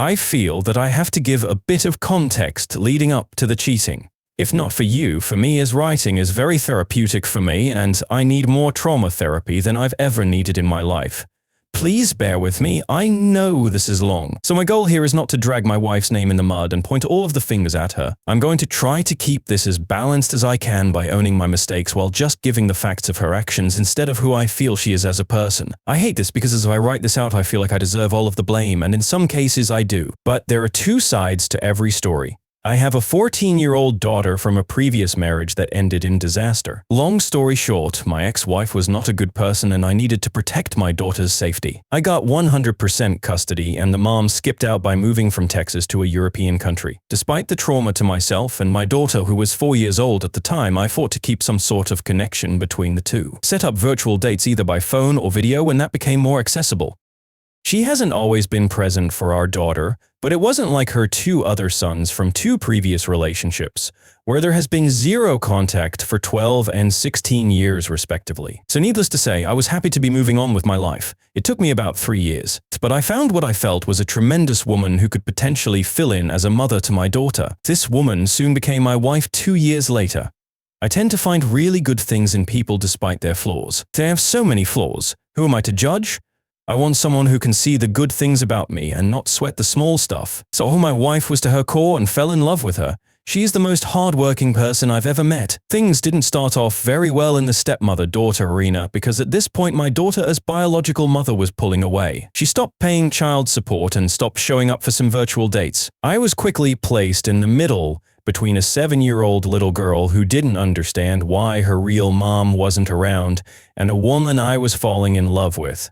I feel that I have to give a bit of context leading up to the cheating. If not for you, for me, as writing is very therapeutic for me, and I need more trauma therapy than I've ever needed in my life. Please bear with me, I know this is long. So my goal here is not to drag my wife's name in the mud and point all of the fingers at her. I'm going to try to keep this as balanced as I can by owning my mistakes while just giving the facts of her actions instead of who I feel she is as a person. I hate this because as I write this out I feel like I deserve all of the blame, and in some cases I do. But there are two sides to every story. I have a 14-year-old daughter from a previous marriage that ended in disaster. Long story short, my ex-wife was not a good person and I needed to protect my daughter's safety. I got 100% custody and the mom skipped out by moving from Texas to a European country. Despite the trauma to myself and my daughter, who was 4 years old at the time, I fought to keep some sort of connection between the two. Set up virtual dates either by phone or video when that became more accessible. She hasn't always been present for our daughter, but it wasn't like her two other sons from two previous relationships, where there has been zero contact for 12 and 16 years respectively. So needless to say, I was happy to be moving on with my life. It took me about 3 years, but I found what I felt was a tremendous woman who could potentially fill in as a mother to my daughter. This woman soon became my wife 2 years later. I tend to find really good things in people despite their flaws. They have so many flaws. Who am I to judge? I want someone who can see the good things about me and not sweat the small stuff. So my wife was to her core and fell in love with her. She is the most hardworking person I've ever met. Things didn't start off very well in the stepmother-daughter arena because at this point my daughter as biological mother was pulling away. She stopped paying child support and stopped showing up for some virtual dates. I was quickly placed in the middle between a 7-year-old little girl who didn't understand why her real mom wasn't around and a woman I was falling in love with.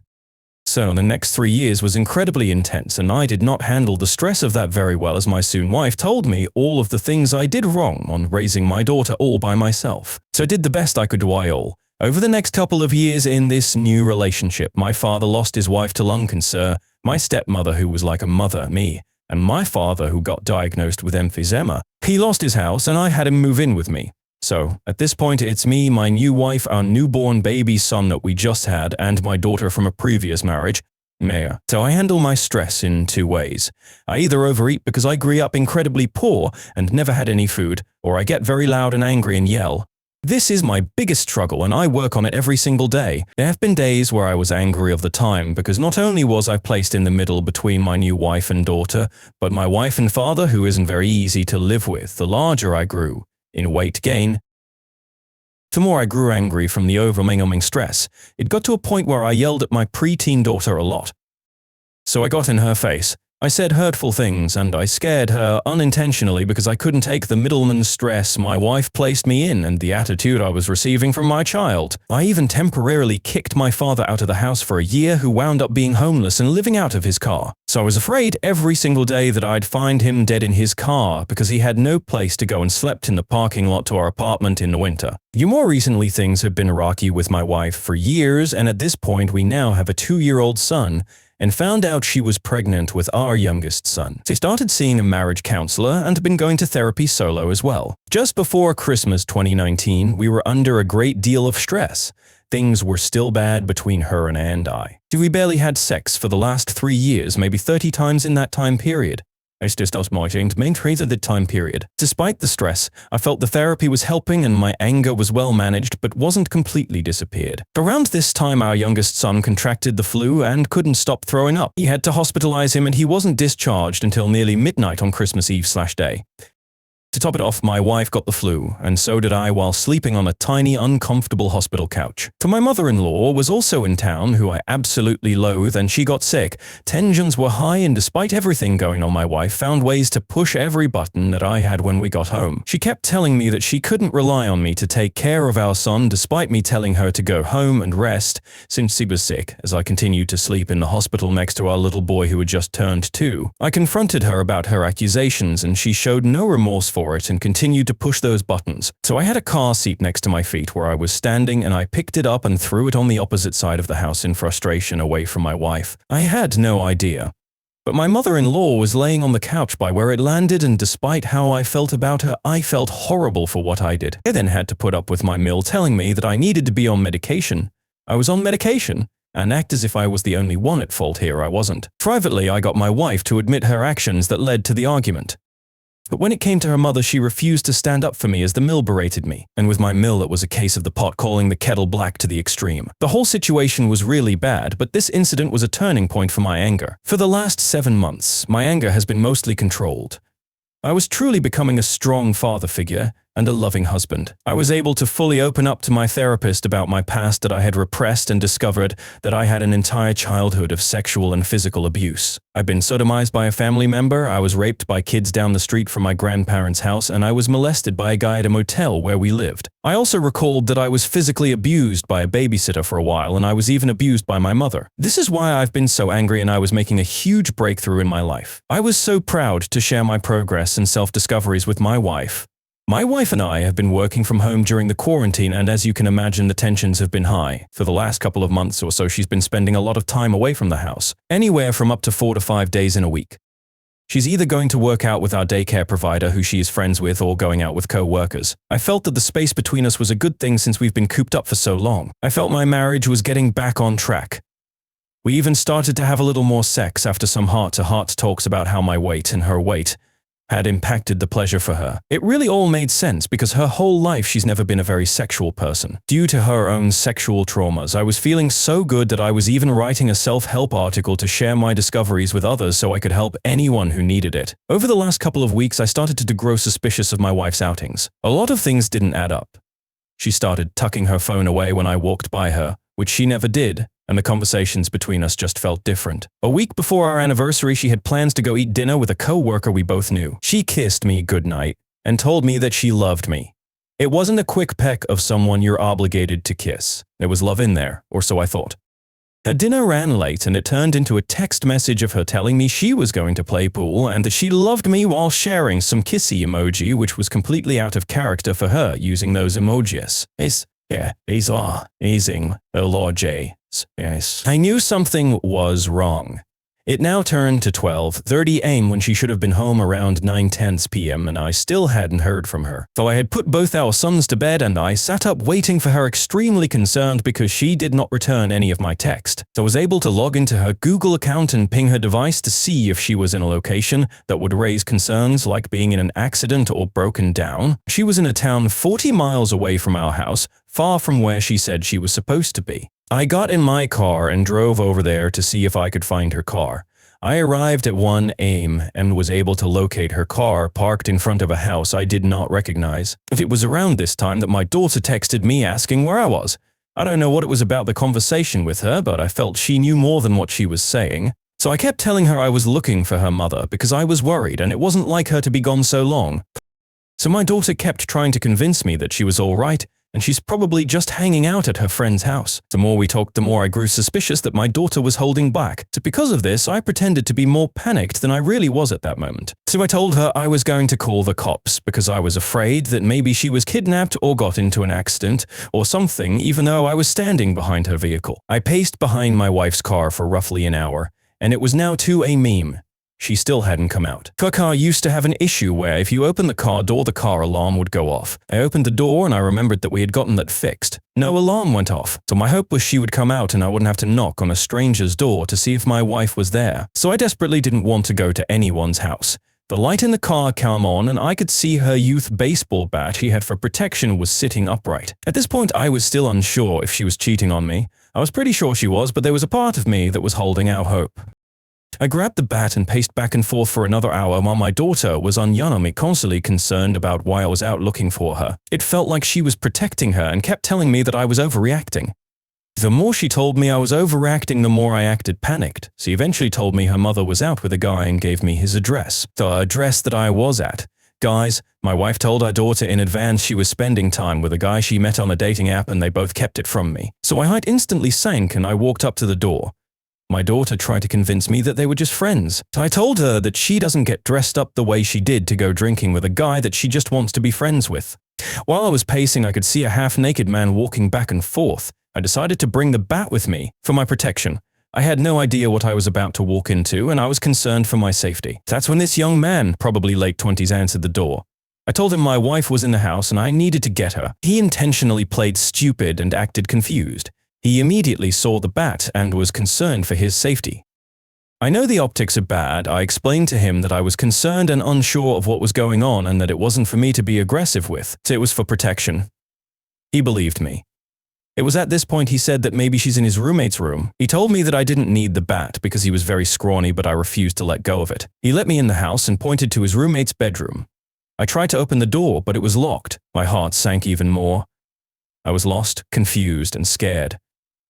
So the next 3 years was incredibly intense and I did not handle the stress of that very well, as my soon wife told me all of the things I did wrong on raising my daughter all by myself. So I did the best I could do all. Over the next couple of years in this new relationship, my father lost his wife to lung cancer, my stepmother who was like a mother, me, and my father who got diagnosed with emphysema. He lost his house and I had him move in with me. So, at this point it's me, my new wife, our newborn baby son that we just had, and my daughter from a previous marriage, Maya. So I handle my stress in two ways. I either overeat because I grew up incredibly poor and never had any food, or I get very loud and angry and yell. This is my biggest struggle and I work on it every single day. There have been days where I was angry of the time because not only was I placed in the middle between my new wife and daughter, but my wife and father, who isn't very easy to live with, the larger I grew. In weight gain, the more I grew angry from the overwhelming stress. It got to a point where I yelled at my preteen daughter a lot. So I got in her face. I said hurtful things and I scared her unintentionally because I couldn't take the middleman stress my wife placed me in and the attitude I was receiving from my child. I even temporarily kicked my father out of the house for a year, who wound up being homeless and living out of his car. So I was afraid every single day that I'd find him dead in his car because he had no place to go and slept in the parking lot to our apartment in the winter. More recently, things have been rocky with my wife for years, and at this point we now have a 2-year-old son, and found out she was pregnant with our youngest son. She started seeing a marriage counselor and been going to therapy solo as well. Just before Christmas 2019, we were under a great deal of stress. Things were still bad between her and I. We barely had sex for the last 3 years, maybe 30 times in that time period. I just stopped watching to maintain the time period. Despite the stress, I felt the therapy was helping and my anger was well managed but wasn't completely disappeared. Around this time, our youngest son contracted the flu and couldn't stop throwing up. We had to hospitalize him and he wasn't discharged until nearly midnight on Christmas Eve/day. To top it off, my wife got the flu, and so did I while sleeping on a tiny, uncomfortable hospital couch. For my mother-in-law was also in town, who I absolutely loathe, and she got sick. Tensions were high, and despite everything going on, my wife found ways to push every button that I had when we got home. She kept telling me that she couldn't rely on me to take care of our son, despite me telling her to go home and rest since he was sick, as I continued to sleep in the hospital next to our little boy who had just turned 2. I confronted her about her accusations, and she showed no remorse for it and continued to push those buttons. So I had a car seat next to my feet where I was standing, and I picked it up and threw it on the opposite side of the house in frustration away from my wife. I had no idea. But my mother-in-law was laying on the couch by where it landed, and despite how I felt about her, I felt horrible for what I did. I then had to put up with my mill telling me that I needed to be on medication. I was on medication, and act as if I was the only one at fault here. I wasn't. Privately, I got my wife to admit her actions that led to the argument. But when it came to her mother, she refused to stand up for me as the mill berated me. And with my mill, it was a case of the pot calling the kettle black to the extreme. The whole situation was really bad, but this incident was a turning point for my anger. For the last 7 months, my anger has been mostly controlled. I was truly becoming a strong father figure and a loving husband. I was able to fully open up to my therapist about my past that I had repressed and discovered that I had an entire childhood of sexual and physical abuse. I've been sodomized by a family member, I was raped by kids down the street from my grandparents' house, and I was molested by a guy at a motel where we lived. I also recalled that I was physically abused by a babysitter for a while, and I was even abused by my mother. This is why I've been so angry, and I was making a huge breakthrough in my life. I was so proud to share my progress and self-discoveries with my wife. My wife and I have been working from home during the quarantine, and as you can imagine, the tensions have been high. For the last couple of months or so, she's been spending a lot of time away from the house, anywhere from up to 4 to 5 days in a week. She's either going to work out with our daycare provider who she is friends with or going out with co-workers. I felt that the space between us was a good thing since we've been cooped up for so long. I felt my marriage was getting back on track. We even started to have a little more sex after some heart-to-heart talks about how my weight and her weight had impacted the pleasure for her. It really all made sense because her whole life she's never been a very sexual person. Due to her own sexual traumas, I was feeling so good that I was even writing a self-help article to share my discoveries with others so I could help anyone who needed it. Over the last couple of weeks, I started to grow suspicious of my wife's outings. A lot of things didn't add up. She started tucking her phone away when I walked by her, which she never did, and the conversations between us just felt different. A week before our anniversary, she had plans to go eat dinner with a co-worker we both knew. She kissed me goodnight and told me that she loved me. It wasn't a quick peck of someone you're obligated to kiss. There was love in there, or so I thought. Her dinner ran late, and it turned into a text message of her telling me she was going to play pool and that she loved me while sharing some kissy emoji, which was completely out of character for her using those emojis. These are using emojis. Yes. I knew something was wrong. It now turned to 12:30 a.m. when she should have been home around 9:10 p.m. and I still hadn't heard from her. So I had put both our sons to bed and I sat up waiting for her, extremely concerned because she did not return any of my text. So I was able to log into her Google account and ping her device to see if she was in a location that would raise concerns like being in an accident or broken down. She was in a town 40 miles away from our house, far from where she said she was supposed to be. I got in my car and drove over there to see if I could find her car. I arrived at 1 a.m. and was able to locate her car parked in front of a house I did not recognize. It was around this time that my daughter texted me asking where I was. I don't know what it was about the conversation with her, but I felt she knew more than what she was saying. So I kept telling her I was looking for her mother because I was worried and it wasn't like her to be gone so long. So my daughter kept trying to convince me that she was all right, and she's probably just hanging out at her friend's house. The more we talked, the more I grew suspicious that my daughter was holding back. So because of this, I pretended to be more panicked than I really was at that moment. So I told her I was going to call the cops because I was afraid that maybe she was kidnapped or got into an accident or something, even though I was standing behind her vehicle. I paced behind my wife's car for roughly an hour, and it was now 2 a.m. She still hadn't come out. Her car used to have an issue where if you opened the car door, the car alarm would go off. I opened the door and I remembered that we had gotten that fixed. No alarm went off, so my hope was she would come out and I wouldn't have to knock on a stranger's door to see if my wife was there. So I desperately didn't want to go to anyone's house. The light in the car came on and I could see her youth baseball bat she had for protection was sitting upright. At this point, I was still unsure if she was cheating on me. I was pretty sure she was, but there was a part of me that was holding out hope. I grabbed the bat and paced back and forth for another hour while my daughter was on me, constantly concerned about why I was out looking for her. It felt like she was protecting her and kept telling me that I was overreacting. The more she told me I was overreacting, the more I acted panicked. She eventually told me her mother was out with a guy and gave me his address. The address that I was at. Guys, my wife told our daughter in advance she was spending time with a guy she met on a dating app and they both kept it from me. So my heart instantly sank and I walked up to the door. My daughter tried to convince me that they were just friends. I told her that she doesn't get dressed up the way she did to go drinking with a guy that she just wants to be friends with. While I was pacing, I could see a half-naked man walking back and forth. I decided to bring the bat with me for my protection. I had no idea what I was about to walk into, and I was concerned for my safety. That's when this young man, probably late 20s, answered the door. I told him my wife was in the house and I needed to get her. He intentionally played stupid and acted confused. He immediately saw the bat and was concerned for his safety. I know the optics are bad. I explained to him that I was concerned and unsure of what was going on and that it wasn't for me to be aggressive with, it was for protection. He believed me. It was at this point he said that maybe she's in his roommate's room. He told me that I didn't need the bat because he was very scrawny, but I refused to let go of it. He let me in the house and pointed to his roommate's bedroom. I tried to open the door, but it was locked. My heart sank even more. I was lost, confused, and scared.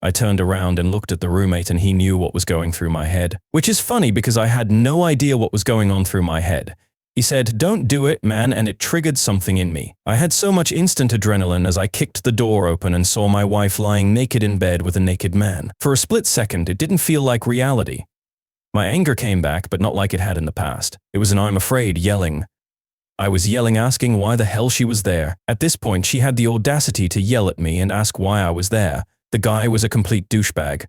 I turned around and looked at the roommate and he knew what was going through my head. Which is funny because I had no idea what was going on through my head. He said, "Don't do it, man," and it triggered something in me. I had so much instant adrenaline as I kicked the door open and saw my wife lying naked in bed with a naked man. For a split second, it didn't feel like reality. My anger came back, but not like it had in the past. It was an "I'm afraid" yelling. I was yelling, asking why the hell she was there. At this point, she had the audacity to yell at me and ask why I was there. The guy was a complete douchebag.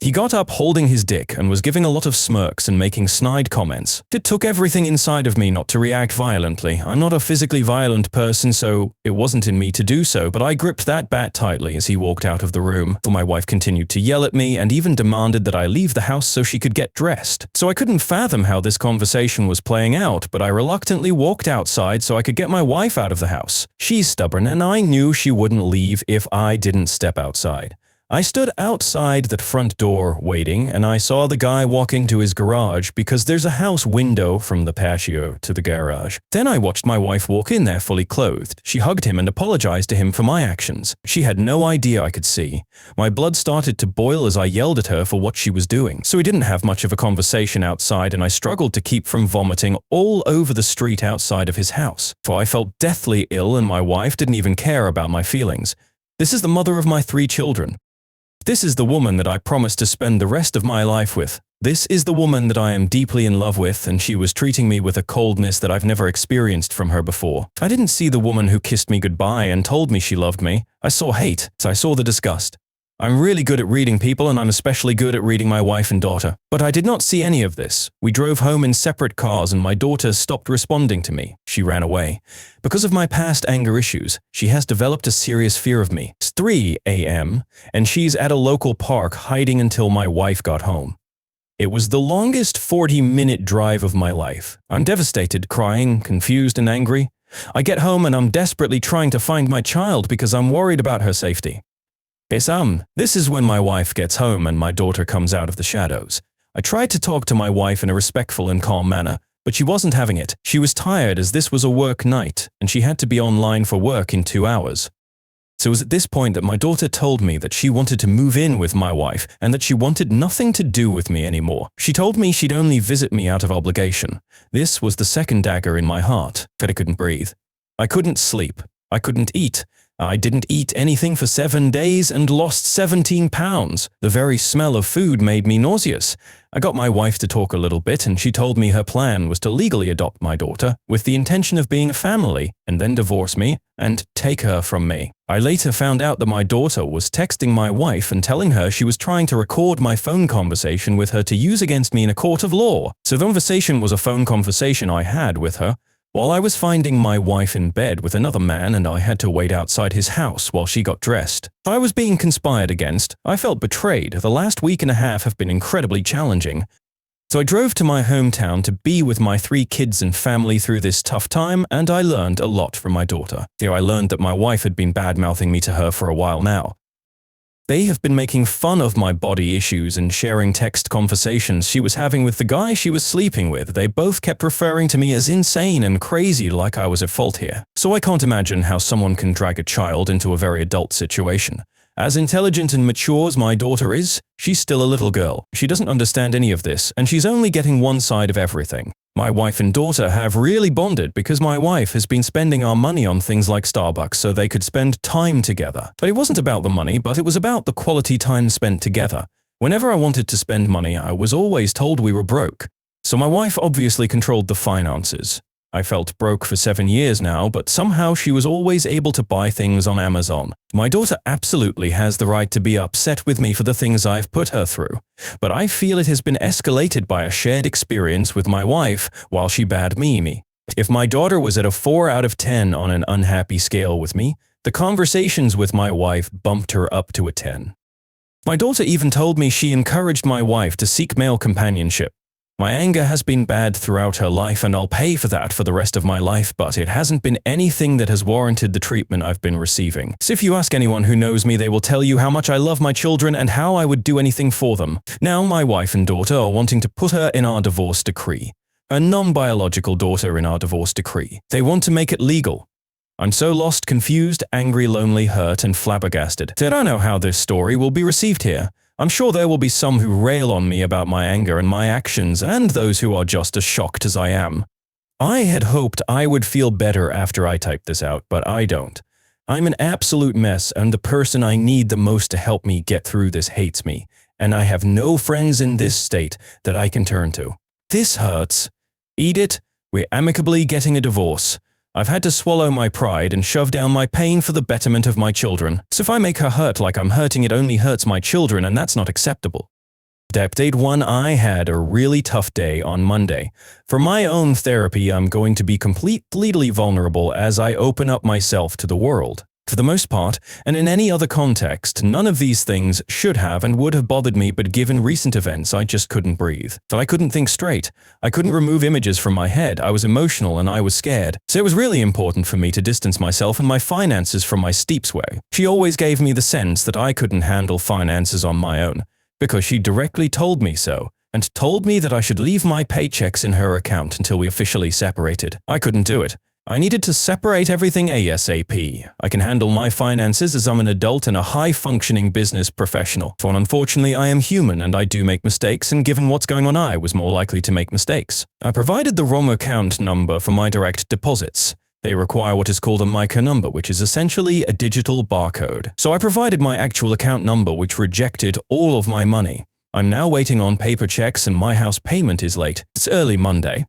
He got up holding his dick and was giving a lot of smirks and making snide comments. It took everything inside of me not to react violently. I'm not a physically violent person, so it wasn't in me to do so, but I gripped that bat tightly as he walked out of the room. My wife continued to yell at me and even demanded that I leave the house so she could get dressed. So I couldn't fathom how this conversation was playing out, but I reluctantly walked outside so I could get my wife out of the house. She's stubborn, and I knew she wouldn't leave if I didn't step outside. I stood outside that front door waiting, and I saw the guy walking to his garage because there's a house window from the patio to the garage. Then I watched my wife walk in there fully clothed. She hugged him and apologized to him for my actions. She had no idea I could see. My blood started to boil as I yelled at her for what she was doing. So we didn't have much of a conversation outside, and I struggled to keep from vomiting all over the street outside of his house. For I felt deathly ill, and my wife didn't even care about my feelings. This is the mother of my 3 children. This is the woman that I promised to spend the rest of my life with. This is the woman that I am deeply in love with, and she was treating me with a coldness that I've never experienced from her before. I didn't see the woman who kissed me goodbye and told me she loved me. I saw hate, so I saw the disgust. I'm really good at reading people, and I'm especially good at reading my wife and daughter. But I did not see any of this. We drove home in separate cars, and my daughter stopped responding to me. She ran away. Because of my past anger issues, she has developed a serious fear of me. It's 3 a.m., and she's at a local park hiding until my wife got home. It was the longest 40-minute drive of my life. I'm devastated, crying, confused, and angry. I get home and I'm desperately trying to find my child because I'm worried about her safety. This is when my wife gets home and my daughter comes out of the shadows. I tried to talk to my wife in a respectful and calm manner, but she wasn't having it. She was tired as this was a work night, and she had to be online for work in 2 hours. So it was at this point that my daughter told me that she wanted to move in with my wife and that she wanted nothing to do with me anymore. She told me she'd only visit me out of obligation. This was the second dagger in my heart, that I couldn't breathe. I couldn't sleep. I couldn't eat. I didn't eat anything for 7 days and lost 17 pounds. The very smell of food made me nauseous. I got my wife to talk a little bit, and she told me her plan was to legally adopt my daughter with the intention of being a family and then divorce me and take her from me. I later found out that my daughter was texting my wife and telling her she was trying to record my phone conversation with her to use against me in a court of law. So the conversation was a phone conversation I had with her while I was finding my wife in bed with another man, and I had to wait outside his house while she got dressed. I was being conspired against. I felt betrayed. The last week and a half have been incredibly challenging. So I drove to my hometown to be with my 3 kids and family through this tough time, and I learned a lot from my daughter. Here I learned that my wife had been bad-mouthing me to her for a while now. They have been making fun of my body issues and sharing text conversations she was having with the guy she was sleeping with. They both kept referring to me as insane and crazy, like I was at fault here. So I can't imagine how someone can drag a child into a very adult situation. As intelligent and mature as my daughter is, she's still a little girl. She doesn't understand any of this, and she's only getting one side of everything. My wife and daughter have really bonded because my wife has been spending our money on things like Starbucks so they could spend time together. But it wasn't about the money, but it was about the quality time spent together. Whenever I wanted to spend money, I was always told we were broke. So my wife obviously controlled the finances. I felt broke for 7 years now, but somehow she was always able to buy things on Amazon. My daughter absolutely has the right to be upset with me for the things I've put her through, but I feel it has been escalated by a shared experience with my wife while she bad me. If my daughter was at a 4 out of 10 on an unhappy scale with me, the conversations with my wife bumped her up to a 10. My daughter even told me she encouraged my wife to seek male companionship. My anger has been bad throughout her life and I'll pay for that for the rest of my life, but it hasn't been anything that has warranted the treatment I've been receiving. So if you ask anyone who knows me, they will tell you how much I love my children and how I would do anything for them. Now my wife and daughter are wanting to put her in our divorce decree. A non-biological daughter in our divorce decree. They want to make it legal. I'm so lost, confused, angry, lonely, hurt, and flabbergasted. I don't know how this story will be received here. I'm sure there will be some who rail on me about my anger and my actions, and those who are just as shocked as I am. I had hoped I would feel better after I typed this out, but I don't. I'm an absolute mess, and the person I need the most to help me get through this hates me, and I have no friends in this state that I can turn to. This hurts. Eat it. We're amicably getting a divorce. I've had to swallow my pride and shove down my pain for the betterment of my children. So if I make her hurt like I'm hurting, it only hurts my children, and that's not acceptable. Update 1. I had a really tough day on Monday. For my own therapy, I'm going to be completely vulnerable as I open up myself to the world. For the most part, and in any other context, none of these things should have and would have bothered me, but given recent events, I just couldn't breathe. That I couldn't think straight. I couldn't remove images from my head. I was emotional and I was scared. So it was really important for me to distance myself and my finances from my steep's way. She always gave me the sense that I couldn't handle finances on my own, because she directly told me so, and told me that I should leave my paychecks in her account until we officially separated. I couldn't do it. I needed to separate everything ASAP. I can handle my finances as I'm an adult and a high-functioning business professional. For unfortunately, I am human and I do make mistakes, and given what's going on, I was more likely to make mistakes. I provided the wrong account number for my direct deposits. They require what is called a MICA number, which is essentially a digital barcode. So I provided my actual account number, which rejected all of my money. I'm now waiting on paper checks and my house payment is late. It's early Monday.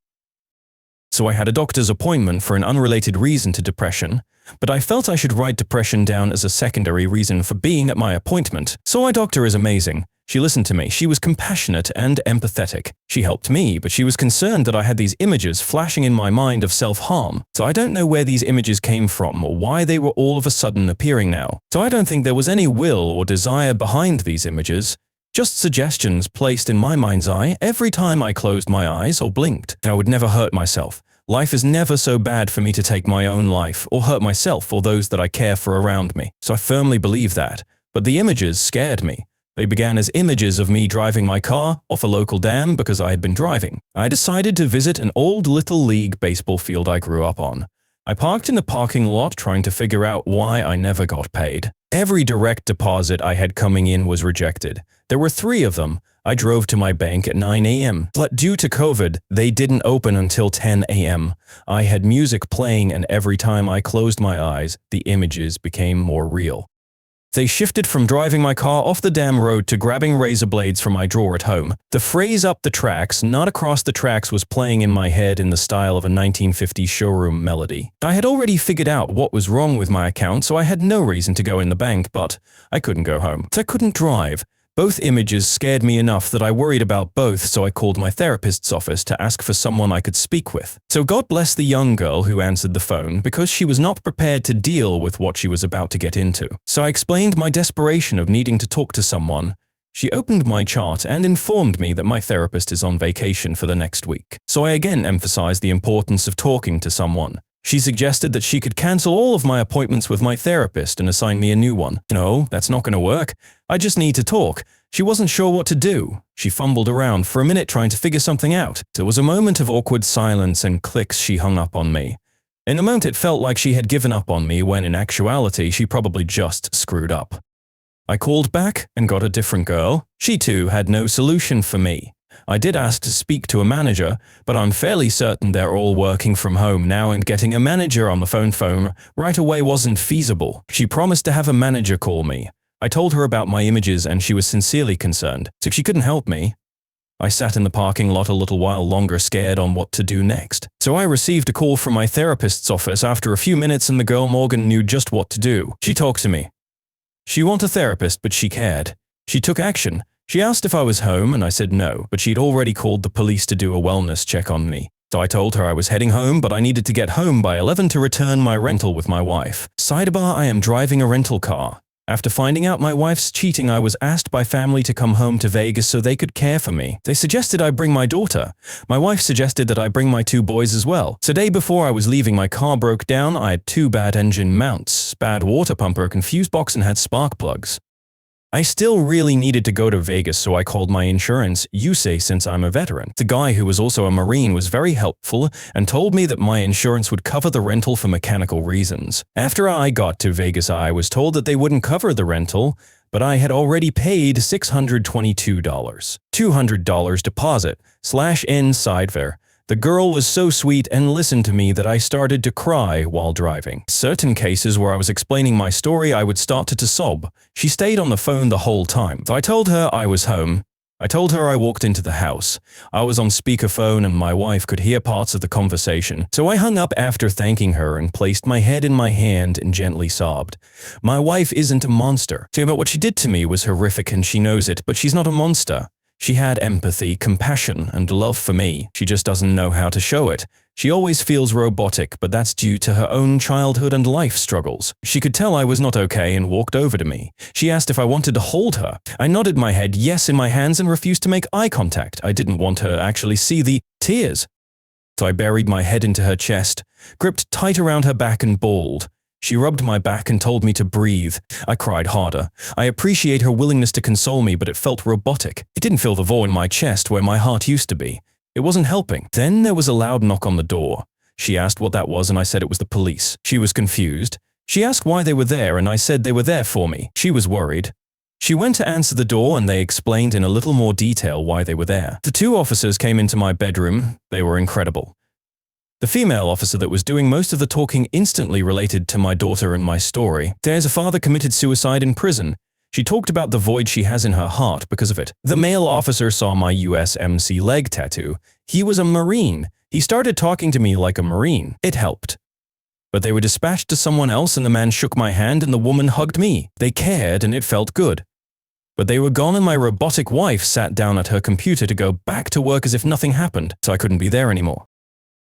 So I had a doctor's appointment for an unrelated reason to depression, but I felt I should write depression down as a secondary reason for being at my appointment. So my doctor is amazing. She listened to me. She was compassionate and empathetic. She helped me, but she was concerned that I had these images flashing in my mind of self-harm. So I don't know where these images came from or why they were all of a sudden appearing now. So I don't think there was any will or desire behind these images. Just suggestions placed in my mind's eye every time I closed my eyes or blinked. I would never hurt myself. Life is never so bad for me to take my own life or hurt myself or those that I care for around me. So I firmly believe that. But the images scared me. They began as images of me driving my car off a local dam because I had been driving. I decided to visit an old Little League baseball field I grew up on. I parked in the parking lot trying to figure out why I never got paid. Every direct deposit I had coming in was rejected. There were 3 of them. I drove to my bank at 9 a.m. But due to COVID, they didn't open until 10 a.m. I had music playing, and every time I closed my eyes, the images became more real. They shifted from driving my car off the damn road to grabbing razor blades from my drawer at home. The phrase "up the tracks, not across the tracks" was playing in my head in the style of a 1950s showroom melody. I had already figured out what was wrong with my account, so I had no reason to go in the bank, but I couldn't go home. I couldn't drive. Both images scared me enough that I worried about both, so I called my therapist's office to ask for someone I could speak with. So God bless the young girl who answered the phone, because she was not prepared to deal with what she was about to get into. So I explained my desperation of needing to talk to someone. She opened my chart and informed me that my therapist is on vacation for the next week. So I again emphasized the importance of talking to someone. She suggested that she could cancel all of my appointments with my therapist and assign me a new one. No, that's not going to work. I just need to talk. She wasn't sure what to do. She fumbled around for a minute trying to figure something out. There was a moment of awkward silence and clicks. She hung up on me. In a moment it felt like she had given up on me, when in actuality she probably just screwed up. I called back and got a different girl. She too had no solution for me. I did ask to speak to a manager, but I'm fairly certain they're all working from home now, and getting a manager on the phone right away wasn't feasible. She promised to have a manager call me. I told her about my images and she was sincerely concerned, so she couldn't help me. I sat in the parking lot a little while longer, scared on what to do next. So I received a call from my therapist's office after a few minutes, and the girl Morgan knew just what to do. She talked to me. She wanted a therapist, but she cared. She took action. She asked if I was home, and I said no, but she'd already called the police to do a wellness check on me. So I told her I was heading home, but I needed to get home by 11 to return my rental with my wife. Sidebar: I am driving a rental car. After finding out my wife's cheating, I was asked by family to come home to Vegas so they could care for me. They suggested I bring my daughter. My wife suggested that I bring my 2 boys as well. So the day before I was leaving, my car broke down. I had 2 bad engine mounts, bad water pump, broken fuse box, and had spark plugs. I still really needed to go to Vegas, so I called my insurance, UC, since I'm a veteran. The guy, who was also a Marine, was very helpful and told me that my insurance would cover the rental for mechanical reasons. After I got to Vegas, I was told that they wouldn't cover the rental, but I had already paid $622. $200 deposit / inside fare. The girl was so sweet and listened to me that I started to cry while driving. Certain cases where I was explaining my story, I would start to sob. She stayed on the phone the whole time. So I told her I was home. I told her I walked into the house. I was on speakerphone and my wife could hear parts of the conversation. So I hung up after thanking her and placed my head in my hand and gently sobbed. My wife isn't a monster. But what she did to me was horrific and she knows it, but she's not a monster. She had empathy, compassion, and love for me. She just doesn't know how to show it. She always feels robotic, but that's due to her own childhood and life struggles. She could tell I was not okay and walked over to me. She asked if I wanted to hold her. I nodded my head yes in my hands and refused to make eye contact. I didn't want her to actually see the tears. So I buried my head into her chest, gripped tight around her back and bawled. She rubbed my back and told me to breathe. I cried harder. I appreciate her willingness to console me, but it felt robotic. It didn't fill the void in my chest where my heart used to be. It wasn't helping. Then there was a loud knock on the door. She asked what that was and I said it was the police. She was confused. She asked why they were there and I said they were there for me. She was worried. She went to answer the door and they explained in a little more detail why they were there. The 2 officers came into my bedroom. They were incredible. The female officer that was doing most of the talking instantly related to my daughter and my story. There's a father committed suicide in prison. She talked about the void she has in her heart because of it. The male officer saw my USMC leg tattoo. He was a Marine. He started talking to me like a Marine. It helped. But they were dispatched to someone else and the man shook my hand and the woman hugged me. They cared and it felt good. But they were gone and my robotic wife sat down at her computer to go back to work as if nothing happened, so I couldn't be there anymore.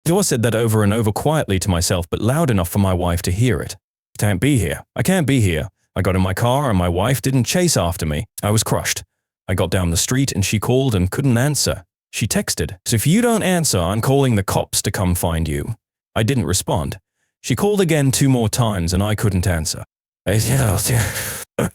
I said that over and over quietly to myself, but loud enough for my wife to hear it. I can't be here. I can't be here. I got in my car and my wife didn't chase after me. I was crushed. I got down the street and she called and couldn't answer. She texted, "So if you don't answer, I'm calling the cops to come find you." I didn't respond. She called again 2 more times and I couldn't answer.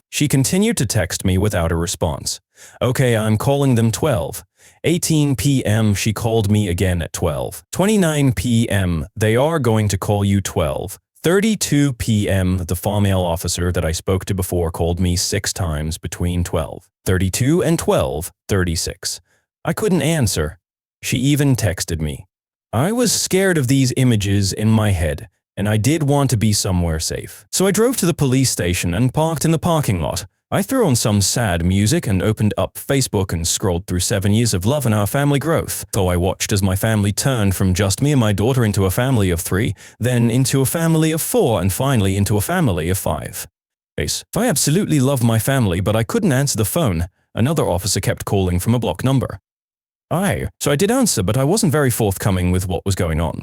She continued to text me without a response. Okay, I'm calling them 12. 18 p.m. she called me again at 12. 29 p.m. they are going to call you 12. 32 p.m. the female officer that I spoke to before called me 6 times between 12:32 and 12:36. I couldn't answer. She even texted me. I was scared of these images in my head, and I did want to be somewhere safe. So I drove to the police station and parked in the parking lot. I threw on some sad music and opened up Facebook and scrolled through 7 years of love and our family growth. So I watched as my family turned from just me and my daughter into a family of 3, then into a family of 4, and finally into a family of 5. I absolutely love my family, but I couldn't answer the phone. Another officer kept calling from a block number. So I did answer, but I wasn't very forthcoming with what was going on.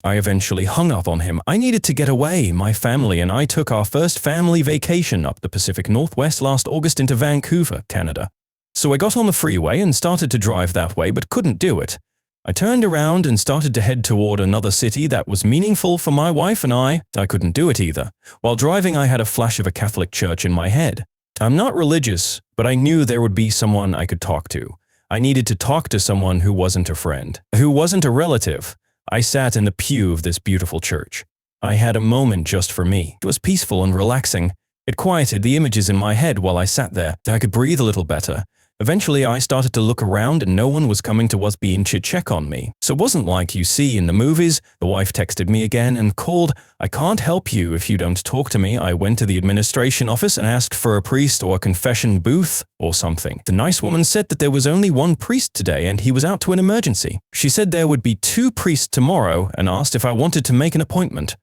I eventually hung up on him. I needed to get away. My family and I took our first family vacation up the Pacific Northwest last August into Vancouver, Canada. So I got on the freeway and started to drive that way, but couldn't do it. I turned around and started to head toward another city that was meaningful for my wife and I. I couldn't do it either. While driving, I had a flash of a Catholic church in my head. I'm not religious, but I knew there would be someone I could talk to. I needed to talk to someone who wasn't a friend, who wasn't a relative. I sat in the pew of this beautiful church. I had a moment just for me. It was peaceful and relaxing. It quieted the images in my head while I sat there. I could breathe a little better. Eventually, I started to look around and no one was coming to us being to check on me. So it wasn't like you see in the movies. The wife texted me again and called, "I can't help you if you don't talk to me." I went to the administration office and asked for a priest or a confession booth or something. The nice woman said that there was only 1 priest today and he was out to an emergency. She said there would be 2 priests tomorrow and asked if I wanted to make an appointment.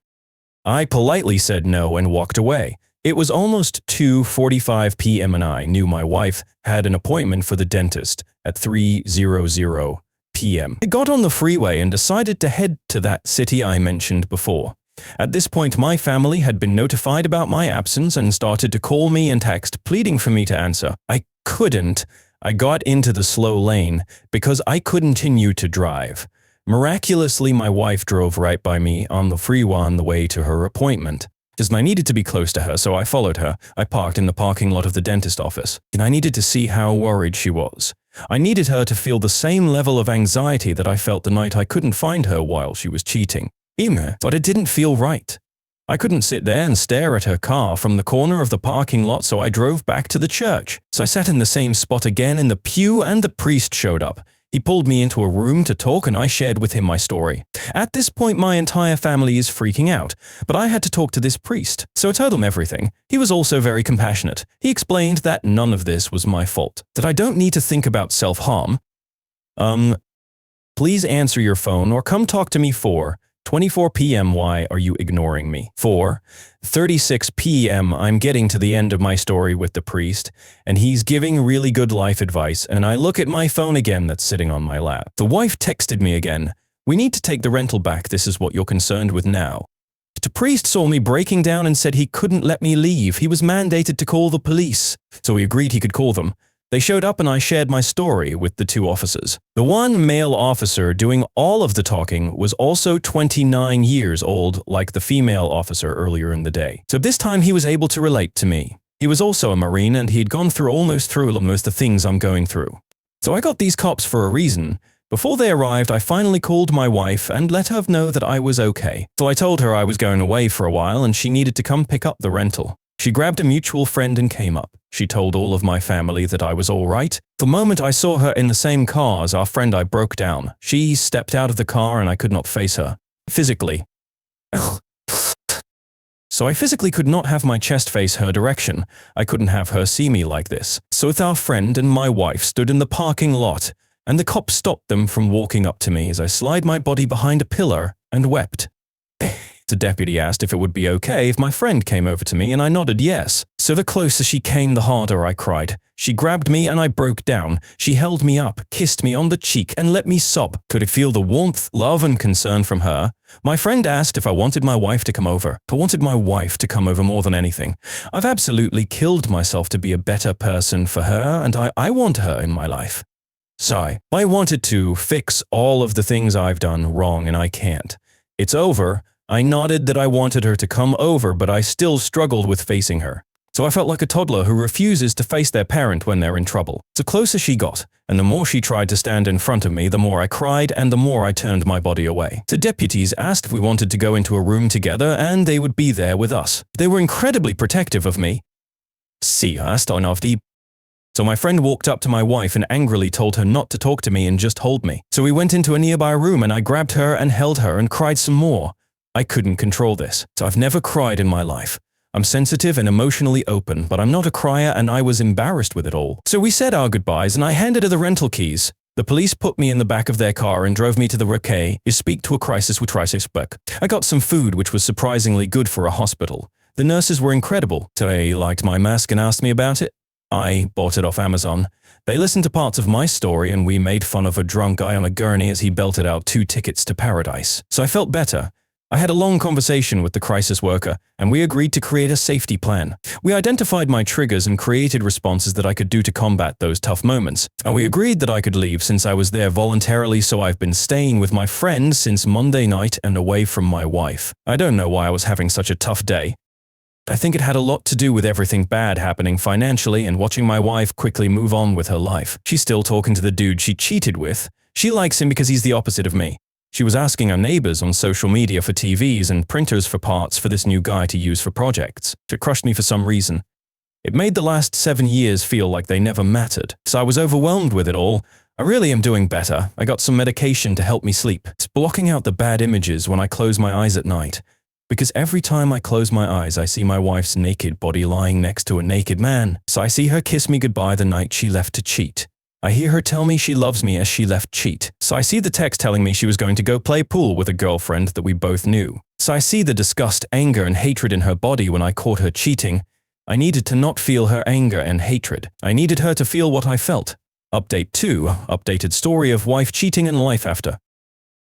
I politely said no and walked away. It was almost 2:45 p.m. and I knew my wife had an appointment for the dentist at 3:00 p.m. I got on the freeway and decided to head to that city I mentioned before. At this point, my family had been notified about my absence and started to call me and text, pleading for me to answer. I couldn't. I got into the slow lane because I couldn't continue to drive. Miraculously, my wife drove right by me on the freeway on the way to her appointment. Just I needed to be close to her, so I followed her. I parked in the parking lot of the dentist office, and I needed to see how worried she was. I needed her to feel the same level of anxiety that I felt the night I couldn't find her while she was cheating. But it didn't feel right. I couldn't sit there and stare at her car from the corner of the parking lot, so I drove back to the church. So I sat in the same spot again in the pew, and the priest showed up. He pulled me into a room to talk, and I shared with him my story. At this point, my entire family is freaking out, but I had to talk to this priest, so I told him everything. He was also very compassionate. He explained that none of this was my fault, that I don't need to think about self-harm. Please answer your phone or come talk to me 4:24 p.m. Why are you ignoring me? 4:36 p.m. I'm getting to the end of my story with the priest, and he's giving really good life advice, and I look at my phone again that's sitting on my lap. The wife texted me again. We need to take the rental back. This is what you're concerned with now. The priest saw me breaking down and said he couldn't let me leave. He was mandated to call the police. So we agreed he could call them. They showed up and I shared my story with the two officers. The one male officer doing all of the talking was also 29 years old, like the female officer earlier in the day. So this time he was able to relate to me. He was also a Marine and he'd gone through almost the things I'm going through. So I got these cops for a reason. Before they arrived, I finally called my wife and let her know that I was okay. So I told her I was going away for a while and she needed to come pick up the rental. She grabbed a mutual friend and came up. She told all of my family that I was all right. The moment I saw her in the same car as our friend, I broke down. She stepped out of the car and I could not face her. Physically. So I physically could not have my chest face her direction. I couldn't have her see me like this. So with our friend and my wife stood in the parking lot, and the cop stopped them from walking up to me as I slid my body behind a pillar and wept. The deputy asked if it would be okay if my friend came over to me, and I nodded yes. So the closer she came, the harder I cried. She grabbed me and I broke down. She held me up, kissed me on the cheek, and let me sob. Could I feel the warmth, love, and concern from her? My friend asked if I wanted my wife to come over. I wanted my wife to come over more than anything. I've absolutely killed myself to be a better person for her, and I want her in my life. Sigh. I wanted to fix all of the things I've done wrong, and I can't. It's over. I nodded that I wanted her to come over, but I still struggled with facing her. So I felt like a toddler who refuses to face their parent when they're in trouble. The closer she got, and the more she tried to stand in front of me, the more I cried and the more I turned my body away. The deputies asked if we wanted to go into a room together and they would be there with us. They were incredibly protective of me. So my friend walked up to my wife and angrily told her not to talk to me and just hold me. So we went into a nearby room and I grabbed her and held her and cried some more. I couldn't control this, so I've never cried in my life. I'm sensitive and emotionally open, but I'm not a crier and I was embarrassed with it all. So we said our goodbyes and I handed her the rental keys. The police put me in the back of their car and drove me to the RK to speak to a crisis book. I got some food which was surprisingly good for a hospital. The nurses were incredible. They liked my mask and asked me about it. I bought it off Amazon. They listened to parts of my story and we made fun of a drunk guy on a gurney as he belted out 2 tickets to paradise. So I felt better. I had a long conversation with the crisis worker, and we agreed to create a safety plan. We identified my triggers and created responses that I could do to combat those tough moments. And we agreed that I could leave since I was there voluntarily, so I've been staying with my friend since Monday night and away from my wife. I don't know why I was having such a tough day. I think it had a lot to do with everything bad happening financially and watching my wife quickly move on with her life. She's still talking to the dude she cheated with. She likes him because he's the opposite of me. She was asking our neighbors on social media for TVs and printers for parts for this new guy to use for projects. It crushed me for some reason. It made the last 7 years feel like they never mattered, so I was overwhelmed with it all. I really am doing better. I got some medication to help me sleep. It's blocking out the bad images when I close my eyes at night. Because every time I close my eyes, I see my wife's naked body lying next to a naked man. So I see her kiss me goodbye the night she left to cheat. I hear her tell me she loves me as she left cheat. So I see the text telling me she was going to go play pool with a girlfriend that we both knew. So I see the disgust, anger, and hatred in her body when I caught her cheating. I needed to not feel her anger and hatred. I needed her to feel what I felt. Update 2, updated story of wife cheating and life after.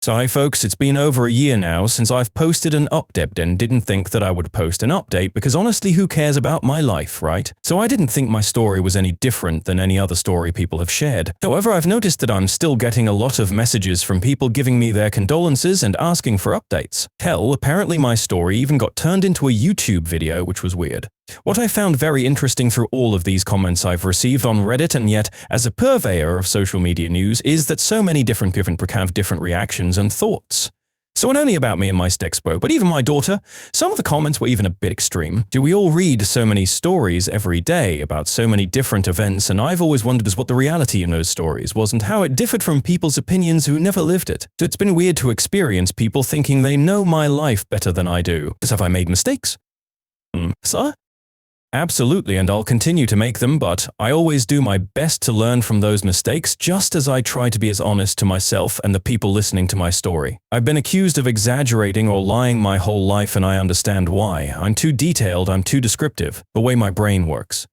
So hi folks, it's been over a year now since I've posted an update and didn't think that I would post an update because honestly who cares about my life, right? So I didn't think my story was any different than any other story people have shared. However, I've noticed that I'm still getting a lot of messages from people giving me their condolences and asking for updates. Hell, apparently my story even got turned into a YouTube video, which was weird. What I found very interesting through all of these comments I've received on Reddit and yet as a purveyor of social media news is that so many different people have different reactions and thoughts. So not only about me and my Stexpo, but even my daughter, some of the comments were even a bit extreme. Do we all read so many stories every day about so many different events, and I've always wondered what the reality in those stories was and how it differed from people's opinions who never lived it. So it's been weird to experience people thinking they know my life better than I do. Have I made mistakes? Sir? Absolutely, and I'll continue to make them, but I always do my best to learn from those mistakes just as I try to be as honest to myself and the people listening to my story. I've been accused of exaggerating or lying my whole life and I understand why. I'm too detailed, I'm too descriptive, the way my brain works.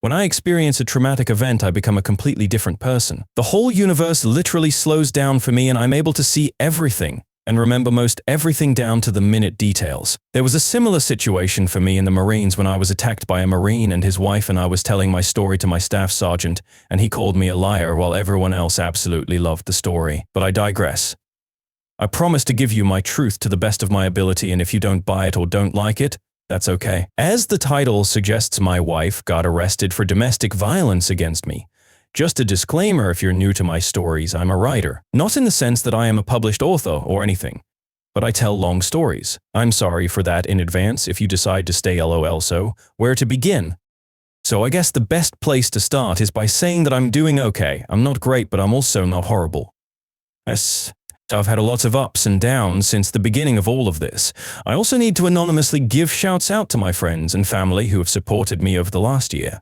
When I experience a traumatic event, I become a completely different person. The whole universe literally slows down for me and I'm able to see everything and remember most everything down to the minute details. There was a similar situation for me in the Marines when I was attacked by a Marine and his wife and I was telling my story to my staff sergeant and he called me a liar while everyone else absolutely loved the story. But I digress. I promise to give you my truth to the best of my ability and if you don't buy it or don't like it, that's okay. As the title suggests, my wife got arrested for domestic violence against me. Just a disclaimer, if you're new to my stories, I'm a writer. Not in the sense that I am a published author or anything, but I tell long stories. I'm sorry for that in advance if you decide to stay LOL. So, where to begin? So I guess the best place to start is by saying that I'm doing okay. I'm not great, but I'm also not horrible. Yes. I've had a lot of ups and downs since the beginning of all of this. I also need to anonymously give shouts out to my friends and family who have supported me over the last year.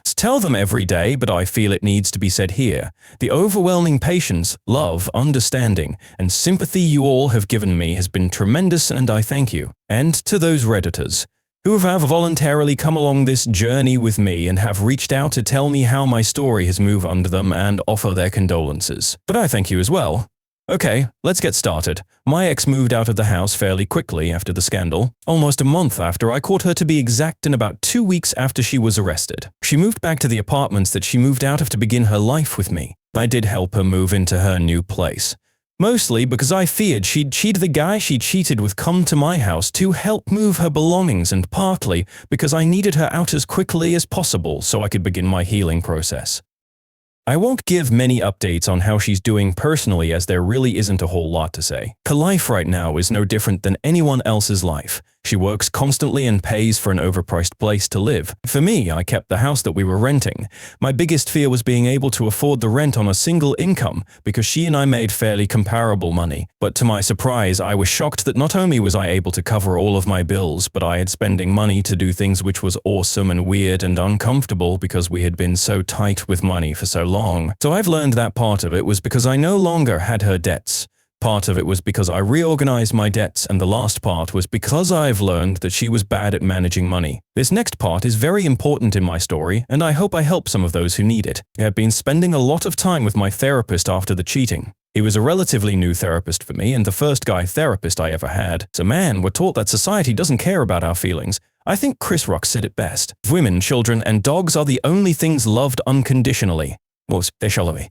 Tell them every day, but I feel it needs to be said here. The overwhelming patience, love, understanding, and sympathy you all have given me has been tremendous and I thank you. And to those Redditors who have voluntarily come along this journey with me and have reached out to tell me how my story has moved under them and offer their condolences. But I thank you as well. Okay, let's get started. My ex moved out of the house fairly quickly after the scandal, almost a month after I caught her to be exact and about 2 weeks after she was arrested. She moved back to the apartments that she moved out of to begin her life with me. I did help her move into her new place. Mostly because I feared she'd cheat the guy she cheated with come to my house to help move her belongings and partly because I needed her out as quickly as possible so I could begin my healing process. I won't give many updates on how she's doing personally as there really isn't a whole lot to say. Her life right now is no different than anyone else's life. She works constantly and pays for an overpriced place to live. For me, I kept the house that we were renting. My biggest fear was being able to afford the rent on a single income because she and I made fairly comparable money. But to my surprise, I was shocked that not only was I able to cover all of my bills, but I had spending money to do things which was awesome and weird and uncomfortable because we had been so tight with money for so long. So I've learned that part of it was because I no longer had her debts. Part of it was because I reorganized my debts, and the last part was because I've learned that she was bad at managing money. This next part is very important in my story, and I hope I help some of those who need it. I have been spending a lot of time with my therapist after the cheating. He was a relatively new therapist for me and the first guy therapist I ever had. So man, we're taught that society doesn't care about our feelings. I think Chris Rock said it best. Women, children, and dogs are the only things loved unconditionally. Well, they shall be.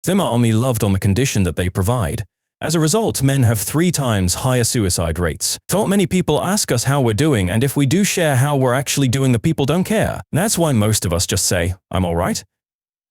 Them are only loved on the condition that they provide. As a result, men have 3 times higher suicide rates. Not many people ask us how we're doing, and if we do share how we're actually doing, the people don't care. That's why most of us just say, I'm alright.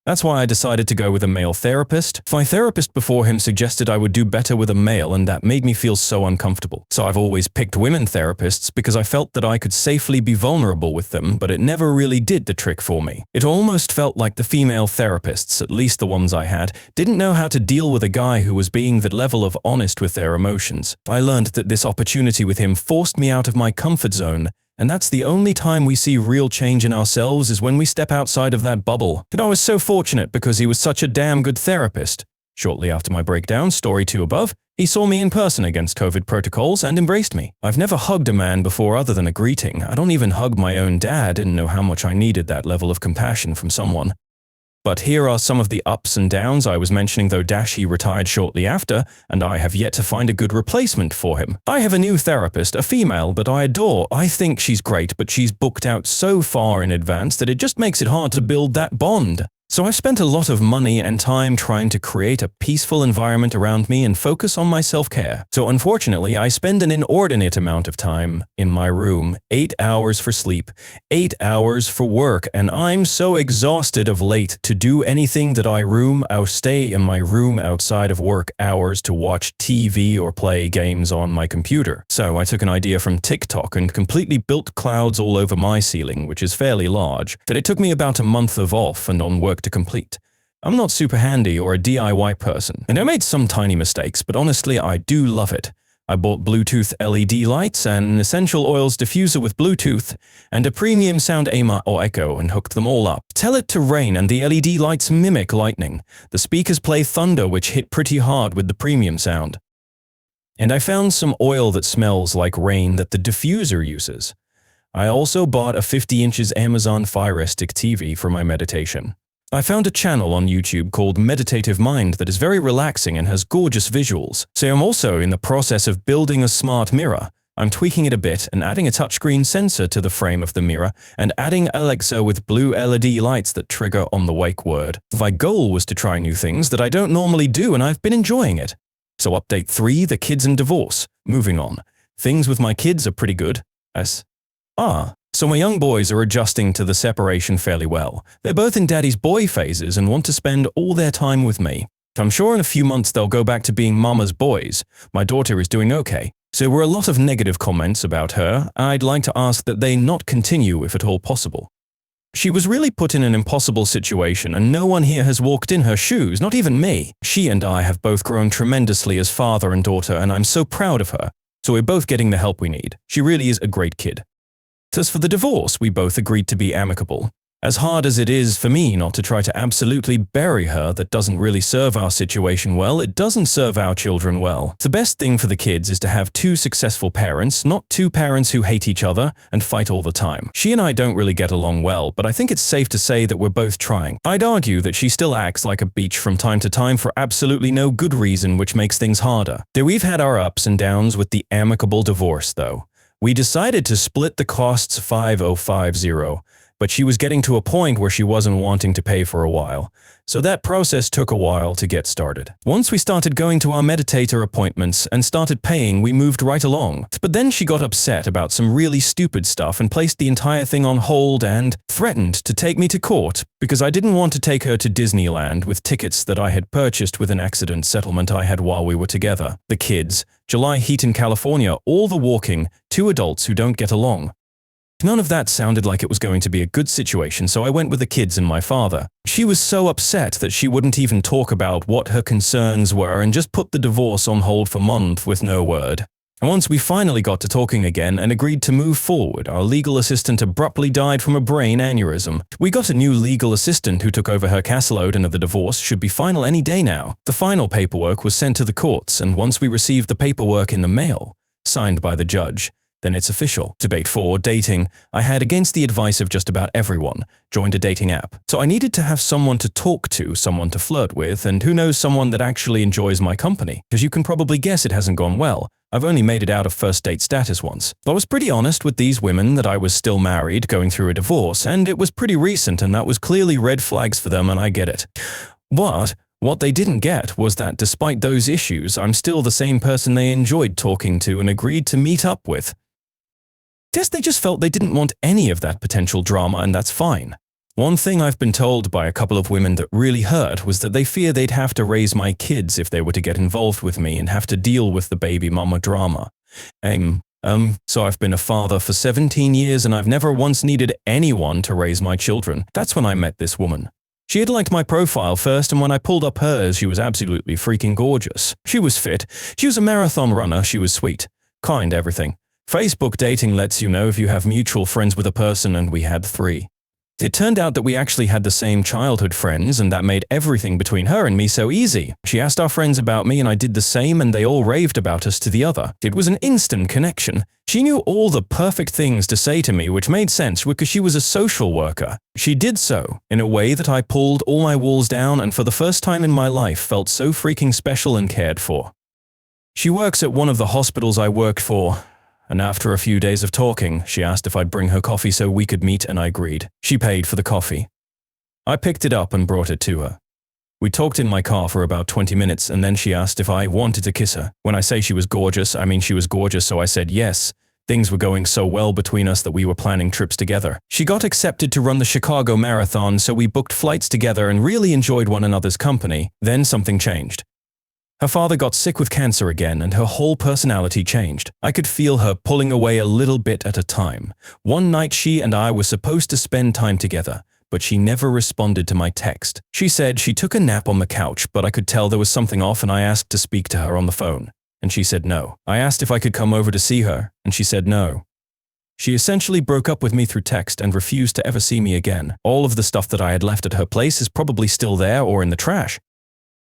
That's why I decided to go with a male therapist. My therapist before him suggested I would do better with a male, and that made me feel so uncomfortable. So I've always picked women therapists because I felt that I could safely be vulnerable with them, but it never really did the trick for me. It almost felt like the female therapists, at least the ones I had, didn't know how to deal with a guy who was being that level of honest with their emotions. I learned that this opportunity with him forced me out of my comfort zone, and that's the only time we see real change in ourselves is when we step outside of that bubble. And I was so fortunate because he was such a damn good therapist. Shortly after my breakdown, story 2 above, he saw me in person against COVID protocols and embraced me. I've never hugged a man before other than a greeting. I don't even hug my own dad and know how much I needed that level of compassion from someone. But here are some of the ups and downs I was mentioning though. He retired shortly after, and I have yet to find a good replacement for him. I have a new therapist, a female that I adore. I think she's great, but she's booked out so far in advance that it just makes it hard to build that bond. So I've spent a lot of money and time trying to create a peaceful environment around me and focus on my self-care. So unfortunately, I spend an inordinate amount of time in my room, 8 hours for sleep, 8 hours for work, and I'm so exhausted of late to do anything that I'll stay in my room outside of work hours to watch TV or play games on my computer. So I took an idea from TikTok and completely built clouds all over my ceiling, which is fairly large, that it took me about a month of off and on work to complete. I'm not super handy or a DIY person, and I made some tiny mistakes, but honestly I do love it. I bought Bluetooth LED lights and an essential oils diffuser with Bluetooth and a premium sound AMA or Echo and hooked them all up. Tell it to rain and the LED lights mimic lightning. The speakers play thunder, which hit pretty hard with the premium sound. And I found some oil that smells like rain that the diffuser uses. I also bought a 50 inches Amazon Fire Stick TV for my meditation. I found a channel on YouTube called Meditative Mind that is very relaxing and has gorgeous visuals. So I'm also in the process of building a smart mirror. I'm tweaking it a bit and adding a touchscreen sensor to the frame of the mirror and adding Alexa with blue LED lights that trigger on the wake word. My goal was to try new things that I don't normally do, and I've been enjoying it. So update 3, the kids and divorce. Moving on. Things with my kids are pretty good. So my young boys are adjusting to the separation fairly well. They're both in daddy's boy phases and want to spend all their time with me. I'm sure in a few months they'll go back to being mama's boys. My daughter is doing okay. So there were a lot of negative comments about her. I'd like to ask that they not continue if at all possible. She was really put in an impossible situation, and no one here has walked in her shoes, not even me. She and I have both grown tremendously as father and daughter, and I'm so proud of her. So we're both getting the help we need. She really is a great kid. As for the divorce, we both agreed to be amicable. As hard as it is for me not to try to absolutely bury her, that doesn't really serve our situation well, it doesn't serve our children well. The best thing for the kids is to have 2 successful parents, not 2 parents who hate each other and fight all the time. She and I don't really get along well, but I think it's safe to say that we're both trying. I'd argue that she still acts like a beach from time to time for absolutely no good reason, which makes things harder. Though we've had our ups and downs with the amicable divorce, though. We decided to split the costs 5050, but she was getting to a point where she wasn't wanting to pay for a while. So that process took a while to get started. Once we started going to our meditator appointments and started paying, we moved right along. But then she got upset about some really stupid stuff and placed the entire thing on hold and threatened to take me to court because I didn't want to take her to Disneyland with tickets that I had purchased with an accident settlement I had while we were together. The kids, July heat in California, all the walking, 2 adults who don't get along. None of that sounded like it was going to be a good situation, so I went with the kids and my father. She was so upset that she wouldn't even talk about what her concerns were and just put the divorce on hold for months with no word. And once we finally got to talking again and agreed to move forward, our legal assistant abruptly died from a brain aneurysm. We got a new legal assistant who took over her caseload, and the divorce should be final any day now. The final paperwork was sent to the courts, and once we received the paperwork in the mail, signed by the judge, then it's official. Debate 4, dating. I had, against the advice of just about everyone, joined a dating app. So I needed to have someone to talk to, someone to flirt with, and who knows, someone that actually enjoys my company. Because you can probably guess it hasn't gone well. I've only made it out of first date status once. I was pretty honest with these women that I was still married, going through a divorce, and it was pretty recent, and that was clearly red flags for them, and I get it. But what they didn't get was that despite those issues, I'm still the same person they enjoyed talking to and agreed to meet up with. Guess they just felt they didn't want any of that potential drama, and that's fine. One thing I've been told by a couple of women that really hurt was that they fear they'd have to raise my kids if they were to get involved with me and have to deal with the baby mama drama. So I've been a father for 17 years and I've never once needed anyone to raise my children. That's when I met this woman. She had liked my profile first, and when I pulled up hers, she was absolutely freaking gorgeous. She was fit. She was a marathon runner. She was sweet. Kind, everything. Facebook dating lets you know if you have mutual friends with a person, and we had 3. It turned out that we actually had the same childhood friends, and that made everything between her and me so easy. She asked our friends about me and I did the same, and they all raved about us to the other. It was an instant connection. She knew all the perfect things to say to me, which made sense because she was a social worker. She did so in a way that I pulled all my walls down and for the first time in my life felt so freaking special and cared for. She works at one of the hospitals I worked for, and after a few days of talking, she asked if I'd bring her coffee so we could meet, and I agreed. She paid for the coffee. I picked it up and brought it to her. We talked in my car for about 20 minutes, and then she asked if I wanted to kiss her. When I say she was gorgeous, I mean she was gorgeous, so I said yes. Things were going so well between us that we were planning trips together. She got accepted to run the Chicago Marathon, so we booked flights together and really enjoyed one another's company. Then something changed. Her father got sick with cancer again, and her whole personality changed. I could feel her pulling away a little bit at a time. One night she and I were supposed to spend time together, but she never responded to my text. She said she took a nap on the couch, but I could tell there was something off, and I asked to speak to her on the phone, and she said no. I asked if I could come over to see her, and she said no. She essentially broke up with me through text and refused to ever see me again. All of the stuff that I had left at her place is probably still there or in the trash.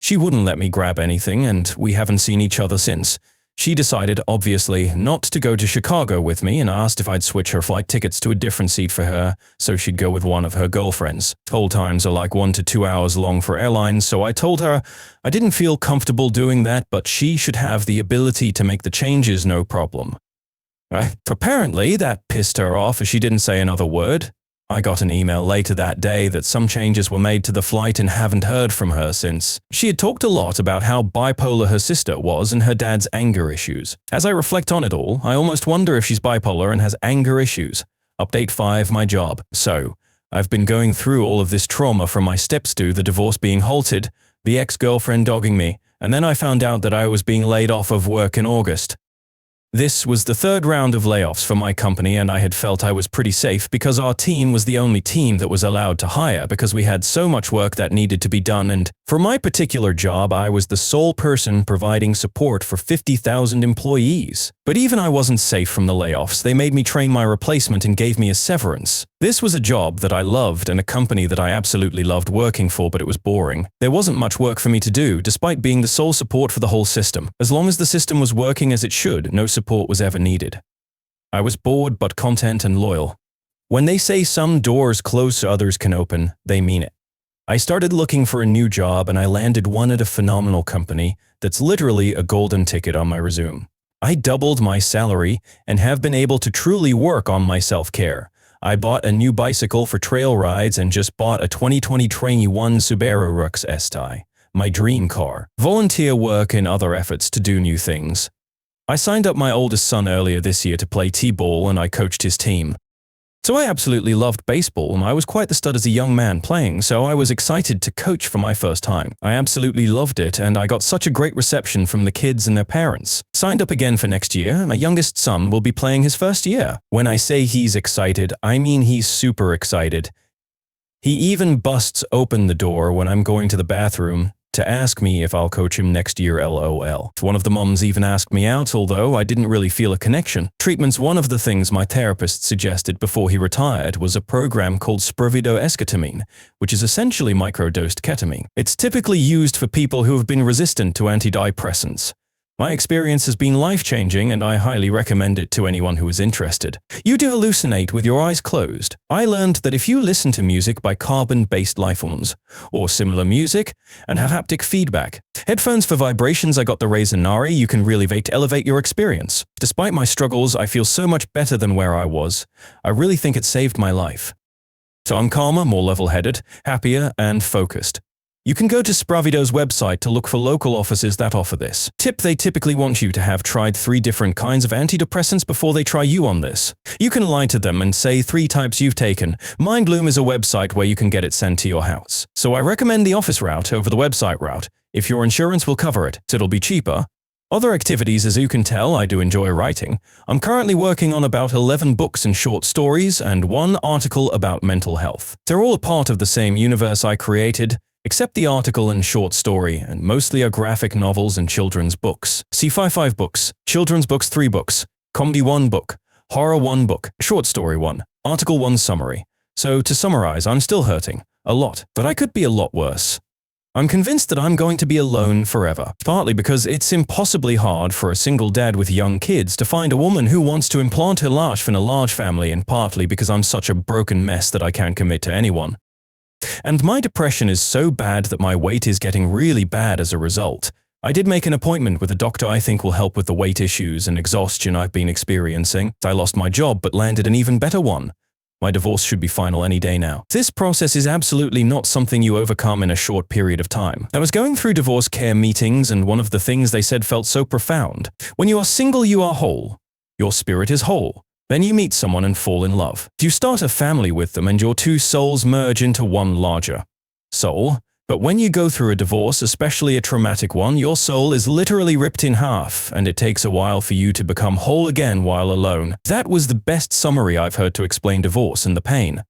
She wouldn't let me grab anything, and we haven't seen each other since. She decided, obviously, not to go to Chicago with me and asked if I'd switch her flight tickets to a different seat for her, so she'd go with one of her girlfriends. Hold times are like 1 to 2 hours long for airlines, so I told her I didn't feel comfortable doing that, but she should have the ability to make the changes no problem. Apparently, that pissed her off as she didn't say another word. I got an email later that day that some changes were made to the flight and haven't heard from her since. She had talked a lot about how bipolar her sister was and her dad's anger issues. As I reflect on it all, I almost wonder if she's bipolar and has anger issues. Update 5, my job. So, I've been going through all of this trauma from my stepsto, the divorce being halted, the ex-girlfriend dogging me, and then I found out that I was being laid off of work in August. This was the third round of layoffs for my company, and I had felt I was pretty safe because our team was the only team that was allowed to hire because we had so much work that needed to be done, and for my particular job, I was the sole person providing support for 50,000 employees. But even I wasn't safe from the layoffs. They made me train my replacement and gave me a severance. This was a job that I loved and a company that I absolutely loved working for, but it was boring. There wasn't much work for me to do, despite being the sole support for the whole system. As long as the system was working as it should, no support was ever needed. I was bored but content and loyal. When they say some doors close so others can open, they mean it. I started looking for a new job and I landed one at a phenomenal company that's literally a golden ticket on my resume. I doubled my salary and have been able to truly work on my self-care. I bought a new bicycle for trail rides and just bought a 2020 Trainee 1 Subaru Rux STI, my dream car. Volunteer work and other efforts to do new things. I signed up my oldest son earlier this year to play T-ball and I coached his team. So I absolutely loved baseball and I was quite the stud as a young man playing, so I was excited to coach for my first time. I absolutely loved it and I got such a great reception from the kids and their parents. Signed up again for next year, my youngest son will be playing his first year. When I say he's excited, I mean he's super excited. He even busts open the door when I'm going to the bathroom to ask me if I'll coach him next year, LOL. One of the moms even asked me out, although I didn't really feel a connection. Treatment's one of the things my therapist suggested before he retired was a program called esketamine, which is essentially microdosed ketamine. It's typically used for people who have been resistant to antidepressants. My experience has been life-changing and I highly recommend it to anyone who is interested. You do hallucinate with your eyes closed. I learned that if you listen to music by carbon-based lifeforms, or similar music, and have haptic feedback. Headphones for vibrations, I got the Razer Nari, you can really elevate your experience. Despite my struggles, I feel so much better than where I was. I really think it saved my life. So I'm calmer, more level-headed, happier, and focused. You can go to Spravido's website to look for local offices that offer this. Tip: they typically want you to have tried 3 different kinds of antidepressants before they try you on this. You can lie to them and say 3 types you've taken. Mindbloom is a website where you can get it sent to your house. So I recommend the office route over the website route, if your insurance will cover it, so it'll be cheaper. Other activities, as you can tell, I do enjoy writing. I'm currently working on about 11 books and short stories and 1 article about mental health. They're all a part of the same universe I created, except the article and short story, and mostly are graphic novels and children's books. Sci-fi 5 books, children's books 3 books, comedy 1 book, horror 1 book, short story 1, article 1 summary. So to summarize, I'm still hurting. A lot. But I could be a lot worse. I'm convinced that I'm going to be alone forever, partly because it's impossibly hard for a single dad with young kids to find a woman who wants to implant her life in a large family, and partly because I'm such a broken mess that I can't commit to anyone. And my depression is so bad that my weight is getting really bad as a result. I did make an appointment with a doctor I think will help with the weight issues and exhaustion I've been experiencing. I lost my job but landed an even better one. My divorce should be final any day now. This process is absolutely not something you overcome in a short period of time. I was going through divorce care meetings, and one of the things they said felt so profound. When you are single, you are whole. Your spirit is whole. Then you meet someone and fall in love. You start a family with them and your two souls merge into one larger soul. But when you go through a divorce, especially a traumatic one, your soul is literally ripped in half, and it takes a while for you to become whole again while alone. That was the best summary I've heard to explain divorce and the pain.